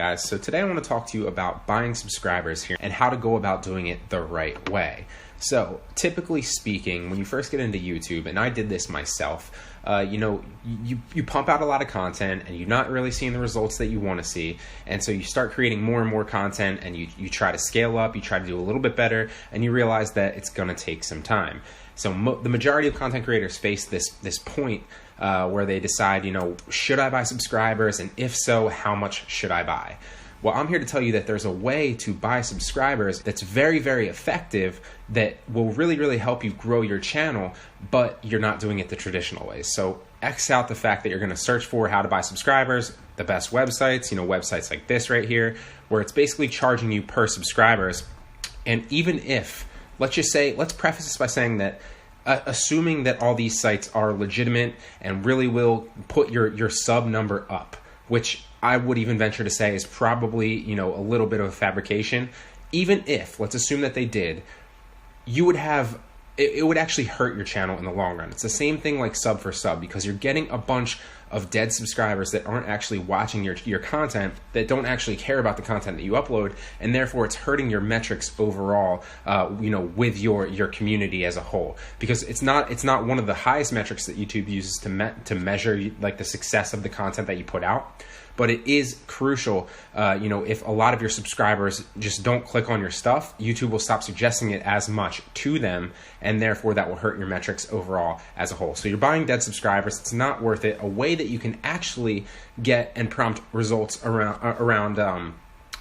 guys, so today I want to talk to you about buying subscribers here and how to go about doing it the right way. So typically speaking, when you first get into YouTube, and I did this myself, you pump out a lot of content and you're not really seeing the results that you want to see. And so you start creating more and more content and you try to scale up, you try to do a little bit better, and you realize that it's going to take some time. So the majority of content creators face this point where they decide, should I buy subscribers? And if so, how much should I buy? Well, I'm here to tell you that there's a way to buy subscribers that's very, very effective that will really, really help you grow your channel, but you're not doing it the traditional way. So X out the fact that you're going to search for how to buy subscribers, the best websites, websites like this right here, where it's basically charging you per subscribers. And even if, let's preface this by saying that assuming that all these sites are legitimate and really will put your sub number up, which I would even venture to say is probably, a little bit of a fabrication. Even if, let's assume that they did, you would have, it would actually hurt your channel in the long run. It's the same thing like sub for sub, because you're getting a bunch of dead subscribers that aren't actually watching your content, that don't actually care about the content that you upload, and therefore it's hurting your metrics overall, with your community as a whole. Because it's not one of the highest metrics that YouTube uses to measure like the success of the content that you put out. But it is crucial, if a lot of your subscribers just don't click on your stuff, YouTube will stop suggesting it as much to them, and therefore that will hurt your metrics overall as a whole. So you're buying dead subscribers, it's not worth it. A way that you can actually get and prompt results around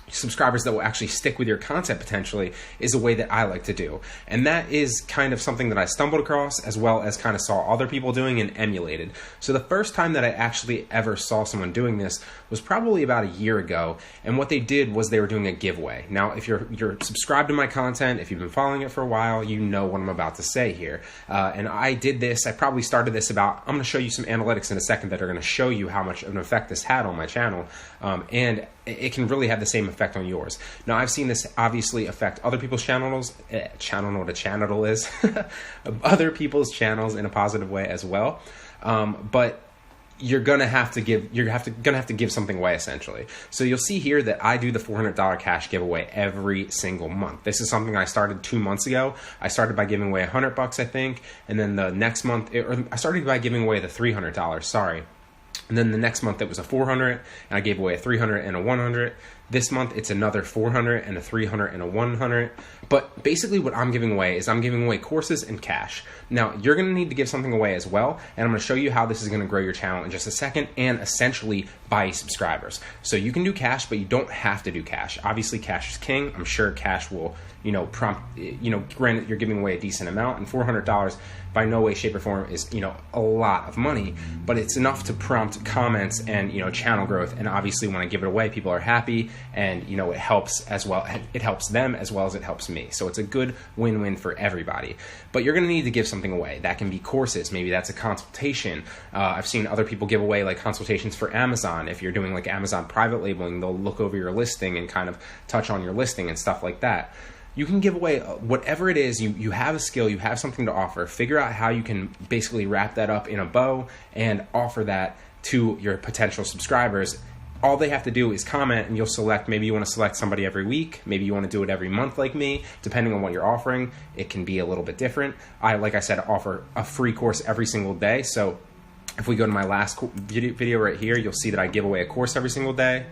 subscribers that will actually stick with your content potentially is a way that I like to do. And that is kind of something that I stumbled across, as well as kind of saw other people doing and emulated. So the first time that I actually ever saw someone doing this was probably about a year ago. And what they did was they were doing a giveaway. Now, if you're subscribed to my content, if you've been following it for a while, you know what I'm about to say here. And I did this, I probably started this I'm going to show you some analytics in a second that are going to show you how much of an effect this had on my channel. And it can really have the same effect on yours. Now, I've seen this obviously affect other people's channels, other people's channels in a positive way as well. But you're gonna have to give something away essentially. So you'll see here that I do the $400 cash giveaway every single month. This is something I started 2 months ago. I started by giving away $100, I think, and then the next month, I started by giving away the $300. Sorry. And then the next month it was a $400, and I gave away a $300 and a $100. This month it's another $400 and a $300 and a $100. But basically what I'm giving away is I'm giving away courses and cash. Now you're going to need to give something away as well, and I'm going to show you how this is going to grow your channel in just a second and essentially buy subscribers. So you can do cash, but you don't have to do cash. Obviously cash is king. I'm sure cash will, prompt, granted you're giving away a decent amount, and $400 by no way, shape, or form is, a lot of money, but it's enough to prompt comments and, channel growth. And obviously when I give it away, people are happy, and, it helps as well. It helps them as well as it helps me. So it's a good win-win for everybody. But you're going to need to give something away. That can be courses. Maybe that's a consultation. I've seen other people give away like consultations for Amazon. If you're doing like Amazon private labeling, they'll look over your listing and kind of touch on your listing and stuff like that. You can give away whatever it is. You have a skill, you have something to offer. Figure out how you can basically wrap that up in a bow and offer that to your potential subscribers. All they have to do is comment, and you'll select, maybe you want to select somebody every week, maybe you want to do it every month like me, depending on what you're offering. It can be a little bit different. Like I said, offer a free course every single day. So if we go to my last video right here, you'll see that I give away a course every single day.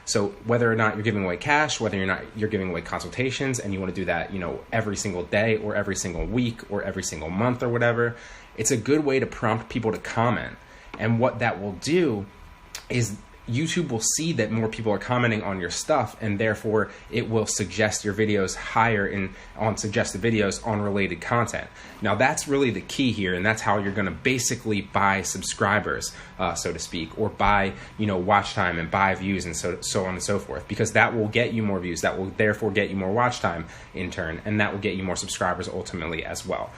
So whether or not you're giving away cash, whether or not you're giving away consultations, and you want to do that, every single day or every single week or every single month or whatever, it's a good way to prompt people to comment. And what that will do is YouTube will see that more people are commenting on your stuff, and therefore it will suggest your videos higher on suggested videos on related content. Now that's really the key here, and that's how you're going to basically buy subscribers, so to speak, or buy watch time and buy views and so on and so forth, because that will get you more views, that will therefore get you more watch time in turn, and that will get you more subscribers ultimately as well.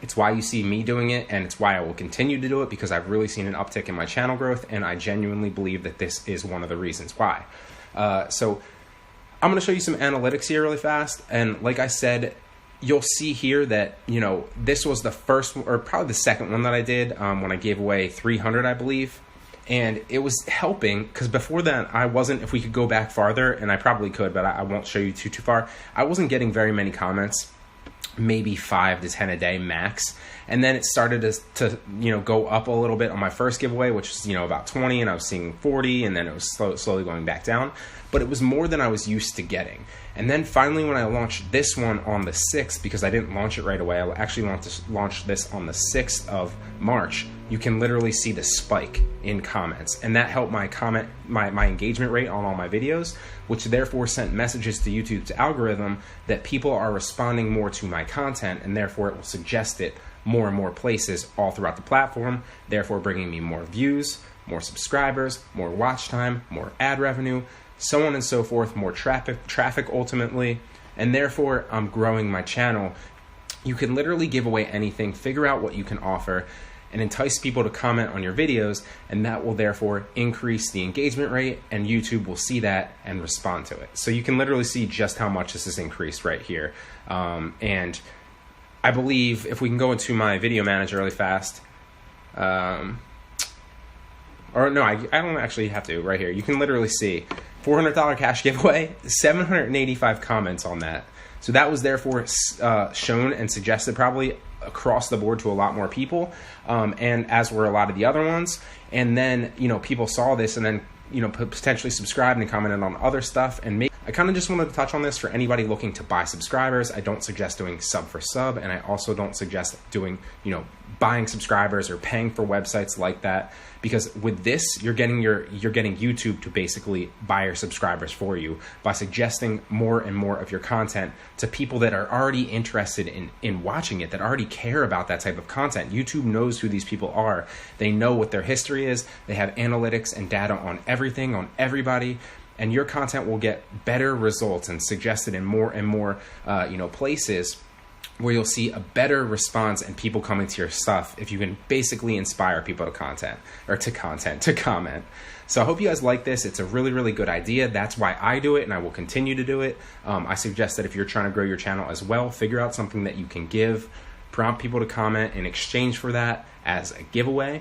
It's why you see me doing it, and it's why I will continue to do it, because I've really seen an uptick in my channel growth, and I genuinely believe that this is one of the reasons why. So I'm going to show you some analytics here really fast, and like I said, you'll see here that, this was the first, or probably the second one that I did when I gave away 300, I believe. And it was helping, because before that I wasn't, if we could go back farther, and I probably could, but I won't show you too far, I wasn't getting very many comments, maybe 5 to 10 a day max. And then it started to go up a little bit on my first giveaway, which was about 20, and I was seeing 40, and then it was slowly going back down. But it was more than I was used to getting. And then finally, when I launched this one on the 6th, because I didn't launch it right away, I actually want to launch this on the 6th of March, you can literally see the spike in comments. And that helped my engagement rate on all my videos, which therefore sent messages to YouTube's algorithm that people are responding more to my content, and therefore it will suggest it more and more places all throughout the platform, therefore bringing me more views, more subscribers, more watch time, more ad revenue, so on and so forth, more traffic ultimately, and therefore I'm growing my channel. You can literally give away anything, figure out what you can offer, and entice people to comment on your videos, and that will therefore increase the engagement rate, and YouTube will see that and respond to it. So you can literally see just how much this has increased right here. And I believe if we can go into my video manager really fast, or no, I don't actually have to, right here. You can literally see $400 cash giveaway, 785 comments on that. So that was therefore shown and suggested probably across the board to a lot more people, and as were a lot of the other ones. And then, people saw this and then, potentially subscribed and commented on other stuff. And maybe I kind of just wanted to touch on this for anybody looking to buy subscribers. I don't suggest doing sub for sub, and I also don't suggest doing, buying subscribers or paying for websites like that, because with this you're getting YouTube to basically buy your subscribers for you by suggesting more and more of your content to people that are already interested in watching it, that already care about that type of content. YouTube knows who these people are. They know what their history is. They have analytics and data on everything, on everybody. And your content will get better results and suggested in more and more places where you'll see a better response and people coming to your stuff if you can basically inspire people to comment. So I hope you guys like this. It's a really, really good idea. That's why I do it, and I will continue to do it. I suggest that if you're trying to grow your channel as well, figure out something that you can give, prompt people to comment in exchange for that as a giveaway,